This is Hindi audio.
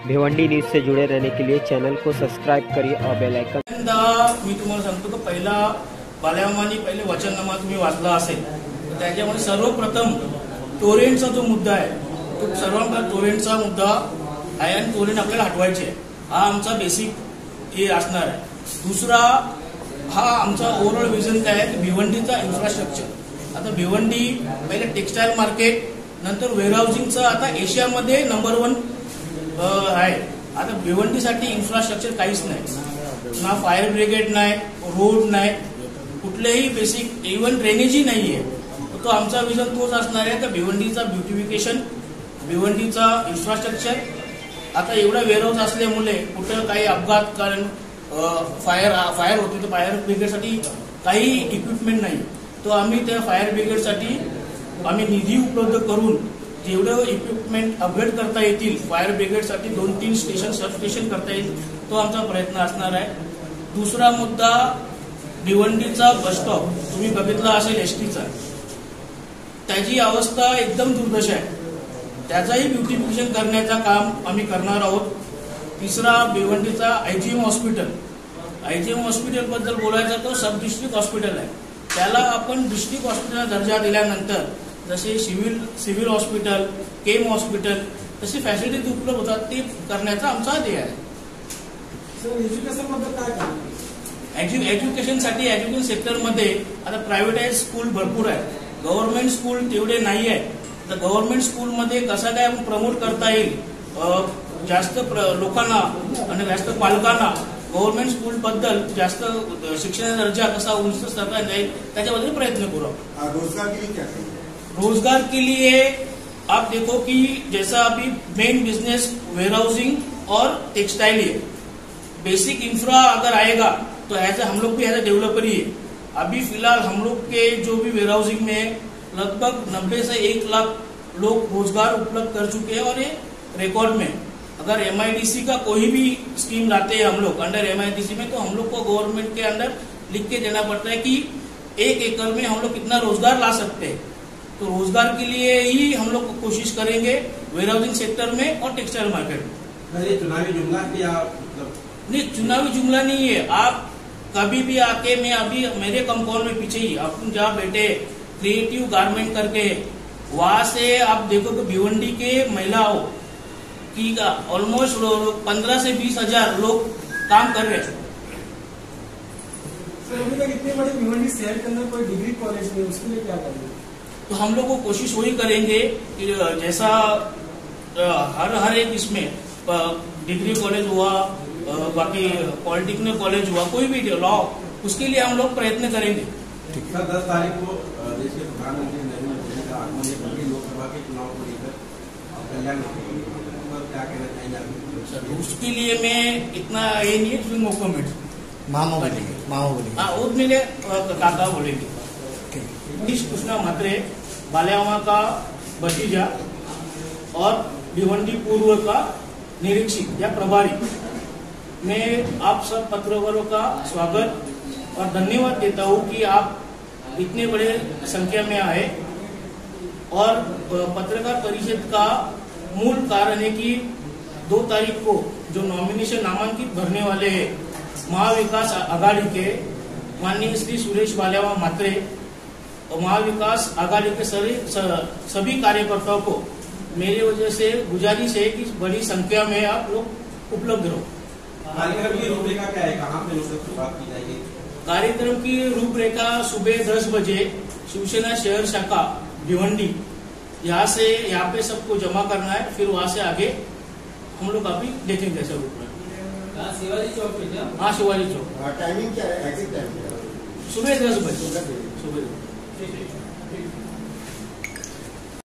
भिवंडी न्यूज से जुड़े रहने के लिए चैनल को सब्सक्राइब करिए और बेल आइकन। मी तुम्हाला सांगतो की पहिला बाल्यामानी पहिले वचननामा तुम्ही वाचला असेल, त्याच्यामध्ये सर्वप्रथम टोरेंटचा जो मुद्दा आहे तो सर्वांना टोरेंटचा मुद्दा आहे आणि टोरेंट आपल्याला हटवायचे, हा आमचा बेसिक हे असणार आहे। दुसरा हा आमचा ओव्हरऑल विजन काय आहे की भिवंडीचा इन्फ्रास्ट्रक्चर, आता भिवंडी पहिले टेक्सटाईल मार्केट नंतर वेअरहाऊसिंगचं आता एशियामध्ये नंबर 1 आहे। आता भिवंडीसाठी इन्फ्रास्ट्रक्चर काहीच नाही, ना फायर ब्रिगेड नाही, रोड नाही, कुठलेही बेसिक इव्हन ड्रेनेजही नाहीये। तो आमचा विजन तोच असणार आहे की भिवंडीचा ब्युटिफिकेशन, भिवंडीचा इन्फ्रास्ट्रक्चर। आता एवढा वेअरहाऊस असल्यामुळे कुठं काही अपघात कारण फायर होते तर फायर ब्रिगेडसाठी काही इक्विपमेंट नाही, तो आम्ही त्या फायर ब्रिगेडसाठी आम्ही निधी उपलब्ध करून जेवढं इक्विपमेंट अपग्रेड करता येतील फायर ब्रिगेडसाठी 2-3 स्टेशन सब स्टेशन करता येईल, तो आमचा प्रयत्न असणार आहे। दुसरा मुद्दा भिवंडीचा बस स्टॉप तुम्ही बघितला असेल एसटीचा, त्याची अवस्था एकदम दुर्दशा आहे, त्याचाही ब्युटिफिकेशन करण्याचा काम आम्ही करणार आहोत। तिसरा भिवंडीचा आयजीएम हॉस्पिटल बद्दल बोलायचं तो सब डिस्ट्रिक्ट हॉस्पिटल आहे, त्याला आपण डिस्ट्रिक्ट हॉस्पिटल दर्जा दिल्यानंतर जसे सिव्हिल हॉस्पिटल, केम हॉस्पिटल तशी फॅसिलिटीज उपलब्ध होतात ते करण्याचा आमचा ध्येय आहे। एज्युकेशनसाठी एज्युकेशन सेक्टरमध्ये आता प्रायव्हेटाइज स्कूल भरपूर आहे, गव्हर्नमेंट स्कूल तेवढे नाही आहे। तर गव्हर्नमेंट स्कूलमध्ये कसं काय आपण प्रमोट करता येईल, जास्त लोकांना आणि जास्त पालकांना गव्हर्नमेंट स्कूल बद्दल जास्त शिक्षणाचा दर्जा कसा उंच करता येईल त्याच्याबद्दल प्रयत्न करू। रोजगार के लिए आप देखो कि जैसा अभी मेन बिजनेस वेयरहाउसिंग और टेक्सटाइल है, बेसिक इंफ्रा अगर आएगा तो ऐसा हम लोग भी ऐसा डेवलपर ही है। अभी फिलहाल हम लोग के जो भी वेयरहाउसिंग में लगभग 90 से 1 लाख लोग रोजगार उपलब्ध कर चुके हैं, और ये रिकॉर्ड में अगर MIDC का कोई भी स्कीम लाते हैं हम लोग अंडर MIDC में, तो हम लोग को गवर्नमेंट के अंदर लिख के देना पड़ता है कि 1 एकड़ में हम लोग कितना रोजगार ला सकते हैं। तो रोजगार के लिए ही हम लोग कोशिश करेंगे वेयरहाउसिंग सेक्टर में और टेक्सटाइल मार्केट में। ये चुनावी जुमला क्या नहीं, चुनावी जुमला नहीं है। आप कभी भी आके, मैं अभी मेरे कंपाउंड में पीछे ही अपन जहाँ बैठे क्रिएटिव गारमेंट करके, वहां से आप देखो कि भिवंडी के महिलाओं की ऑलमोस्ट 15 से 20 हजार लोग काम कर रहे हैं। अभी तक इतने बड़े भिवंडी शहर के अंदर कोई डिग्री कॉलेज नहीं, उसके लिए क्या करेंगे? तो हम लोग को कोशिश वही करेंगे कि जैसा हर एक इसमें डिग्री कॉलेज हुआ, बाकी पॉलिटेक्निक कॉलेज हुआ, कोई भी लॉ, उसके लिए हम लोग प्रयत्न करेंगे। 10 तारीख को देश के प्रधानमंत्री नरेंद्र मोदी का आगमन है, लोकसभा के चुनाव को लेकर कल्याण क्या कहना चाहेंगे? उसके लिए मैं इतना ये नहीं है, नो कमेंट। मामा बोलेंगे। हाँ, वो मेरे काका बोलेंगे। कृष्णा म्हात्रे, बाल्यामा का भतीजा और भिवंडी पूर्व का निरीक्षक या प्रभारी, मैं आप सब पत्रकारों का स्वागत और धन्यवाद देता हूं कि आप इतने बड़े संख्या में आए। और पत्रकार परिषद का मूल कारण है कि 2 तारीख को जो नॉमिनेशन नामांकित भरने वाले हैं महाविकास आघाड़ी के माननीय श्री सुरेश बाल्यामा म्हात्रे और महाविकास आघाड़ी के सभी कार्यकर्ताओं को मेरी वजह से गुजारिश है कि बड़ी संख्या में आप लोग उपलब्ध रहो। कार्यक्रम की रूपरेखा क्या है, कहाँ पे शुरुआत की जाएगी? कार्यक्रम की रूपरेखा सुबह 10 बजे शिवसेना शहर शाखा भिवंडी, यहाँ पे सबको जमा करना है, फिर वहां से आगे हम लोग अभी देखेंगे कैसे रूप में। शिवाजी चौक पे क्या? हाँ, शिवाजी चौक। टाइमिंग क्या है, एग्जैक्ट टाइमिंग? सुबह 10 बजे। सुबह